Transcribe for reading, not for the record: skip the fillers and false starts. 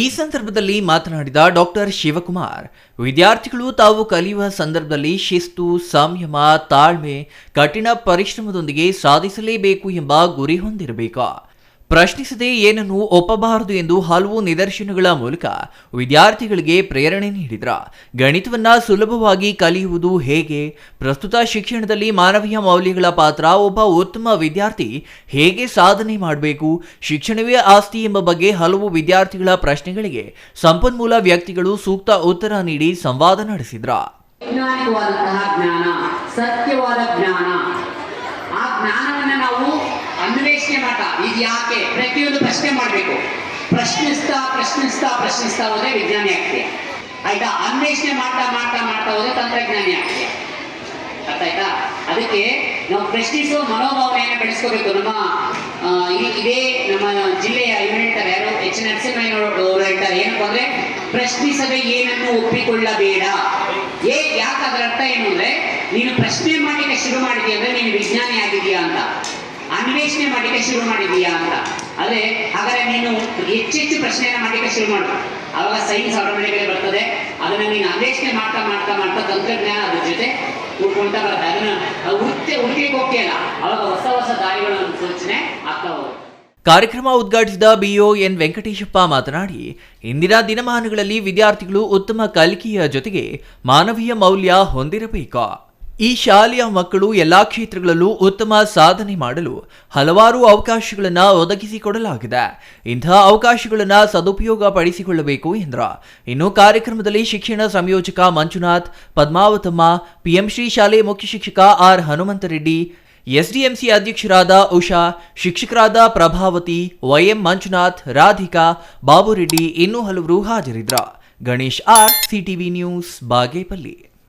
ಈ ಸಂದರ್ಭದಲ್ಲಿ ಮಾತನಾಡಿದ ಡಾಕ್ಟರ್ ಶಿವಕುಮಾರ್, ವಿದ್ಯಾರ್ಥಿಗಳು ತಾವು ಕಲಿಯುವ ಸಂದರ್ಭದಲ್ಲಿ ಶಿಸ್ತು, ಸಂಯಮ, ತಾಳ್ಮೆ, ಕಠಿಣ ಪರಿಶ್ರಮದೊಂದಿಗೆ ಸಾಧಿಸಲೇಬೇಕು ಎಂಬ ಗುರಿ ಹೊಂದಿರಬೇಕು. ಪ್ರಶ್ನಿಸದೆ ಏನನ್ನು ಒಪ್ಪಬಾರದು ಎಂದು ಹಲವು ನಿದರ್ಶನಗಳ ಮೂಲಕ ವಿದ್ಯಾರ್ಥಿಗಳಿಗೆ ಪ್ರೇರಣೆ ನೀಡಿದರು. ಗಣಿತವನ್ನ ಸುಲಭವಾಗಿ ಕಲಿಯುವುದು ಹೇಗೆ, ಪ್ರಸ್ತುತ ಶಿಕ್ಷಣದಲ್ಲಿ ಮಾನವೀಯ ಮೌಲ್ಯಗಳ ಪಾತ್ರ, ಒಬ್ಬ ಉತ್ತಮ ವಿದ್ಯಾರ್ಥಿ ಹೇಗೆ ಸಾಧನೆ ಮಾಡಬೇಕು, ಶಿಕ್ಷಣವೇ ಆಸ್ತಿ ಎಂಬ ಬಗ್ಗೆ ಹಲವು ವಿದ್ಯಾರ್ಥಿಗಳ ಪ್ರಶ್ನೆಗಳಿಗೆ ಸಂಪನ್ಮೂಲ ವ್ಯಕ್ತಿಗಳು ಸೂಕ್ತ ಉತ್ತರ ನೀಡಿ ಸಂವಾದ ನಡೆಸಿದ್ರು. ಅನ್ವೇಷಣೆ ಮಾಡ್ತಾ ಇದು ಯಾಕೆ ಪ್ರತಿಯೊಂದು ಪ್ರಶ್ನೆ ಮಾಡಬೇಕು. ಪ್ರಶ್ನಿಸ್ತಾ ಹೋದ್ರೆ ವಿಜ್ಞಾನಿ ಆಗ್ತೀಯ, ಆಯ್ತಾ? ಅನ್ವೇಷಣೆ ಮಾಡ್ತಾ ಹೋದ್ರೆ ತಂತ್ರಜ್ಞಾನಿ ಆಗ್ತೀಯ, ಅರ್ಥ ಆಯ್ತಾ? ಅದಕ್ಕೆ ನಾವು ಪ್ರಶ್ನಿಸುವ ಮನೋಭಾವನೆಯನ್ನು ಬೆಳೆಸ್ಕೋಬೇಕು. ಇದೇ ನಮ್ಮ ಜಿಲ್ಲೆಯ ಇವರು ಹೇಳ್ತಾರೆ, ಯಾರು ಎಚ್ ನರಸಿಂಹಯ್ಯನವರು ಹೇಳ್ತಾರೆ, ಏನಪ್ಪ ಅಂದ್ರೆ ಪ್ರಶ್ನಿಸದೆ ಏನನ್ನು ಒಪ್ಪಿಕೊಳ್ಳಬೇಡ. ಯಾಕೆ ಅದರ ಅರ್ಥ ಏನು ಅಂದ್ರೆ, ನೀನು ಪ್ರಶ್ನೆ ಮಾಡಲಿಕ್ಕೆ ಶುರು ಮಾಡಿದೀಯ ಅಂದ್ರೆ ನೀನು ವಿಜ್ಞಾನಿ ಆಗಿದೀಯಾ ಅಂತ, ಅನ್ವೇಷಣೆ ಮಾಡಲಿಕ್ಕೆ ಶುರು ಮಾಡಿದೀಯಾ ಅಂತ. ಅದೇ ಹಾಗಾದ್ರೆ ನೀನು ಹೆಚ್ಚೆಚ್ಚು ಪ್ರಶ್ನೆಯನ್ನ ಮಾಡಲಿಕ್ಕೆ ಶುರು ಮಾಡು, ಆವಾಗ ಸೈನ್ಸ್ ಆಟೋಮೆಟಿಕಲಿ ಬರ್ತದೆ. ಅದನ್ನ ನೀನು ಅನ್ವೇಷಣೆ ಮಾಡ್ತಾ ತಂತ್ರಜ್ಞಾನ ಅದ್ರ ಜೊತೆ ಕೂಡ್ಕೊಂತ ಬರುತ್ತೆ. ಅದನ್ನ ಹುಡುಕಲಿಕ್ಕೆ ಹೋಗ್ತೀಯಲ್ಲ, ಅವಾಗ ಹೊಸ ದಾರಿಗಳ ಸೂಚನೆ ಆಗ್ತಾ ಹೋಗುತ್ತೆ. ಕಾರ್ಯಕ್ರಮ ಉದ್ಘಾಟಿಸಿದ ಬಿಒ ಎನ್ ವೆಂಕಟೇಶಪ್ಪ ಮಾತನಾಡಿ, ಇಂದಿನ ದಿನಮಾನಗಳಲ್ಲಿ ವಿದ್ಯಾರ್ಥಿಗಳು ಉತ್ತಮ ಕಲಿಕೆಯ ಜೊತೆಗೆ ಮಾನವೀಯ ಮೌಲ್ಯ ಹೊಂದಿರಬೇಕು. ಈ ಶಾಲೆಯ ಮಕ್ಕಳು ಎಲ್ಲಾ ಕ್ಷೇತ್ರಗಳಲ್ಲೂ ಉತ್ತಮ ಸಾಧನೆ ಮಾಡಲು ಹಲವಾರು ಅವಕಾಶಗಳನ್ನು ಒದಗಿಸಿಕೊಡಲಾಗಿದೆ. ಇಂತಹ ಅವಕಾಶಗಳನ್ನು ಸದುಪಯೋಗ ಪಡಿಸಿಕೊಳ್ಳಬೇಕು ಎಂದರು. ಇನ್ನು ಕಾರ್ಯಕ್ರಮದಲ್ಲಿ ಶಿಕ್ಷಣ ಸಂಯೋಜಕ ಮಂಜುನಾಥ್, ಪದ್ಮಾವತಮ್ಮ, ಪಿಎಂಶ್ರೀ ಶಾಲೆ ಮುಖ್ಯ ಶಿಕ್ಷಕ ಆರ್ ಹನುಮಂತರೆಡ್ಡಿ, ಎಸ್ಡಿಎಂಸಿ ಅಧ್ಯಕ್ಷರಾದ ಉಷಾ, ಶಿಕ್ಷಕರಾದ ಪ್ರಭಾವತಿ, ವೈಎಂ ಮಂಜುನಾಥ್, ರಾಧಿಕಾ, ಬಾಬುರೆಡ್ಡಿ ಇನ್ನೂ ಹಲವರು ಹಾಜರಿದ್ದರು. Ganesh R, CTV news, Bagepalli.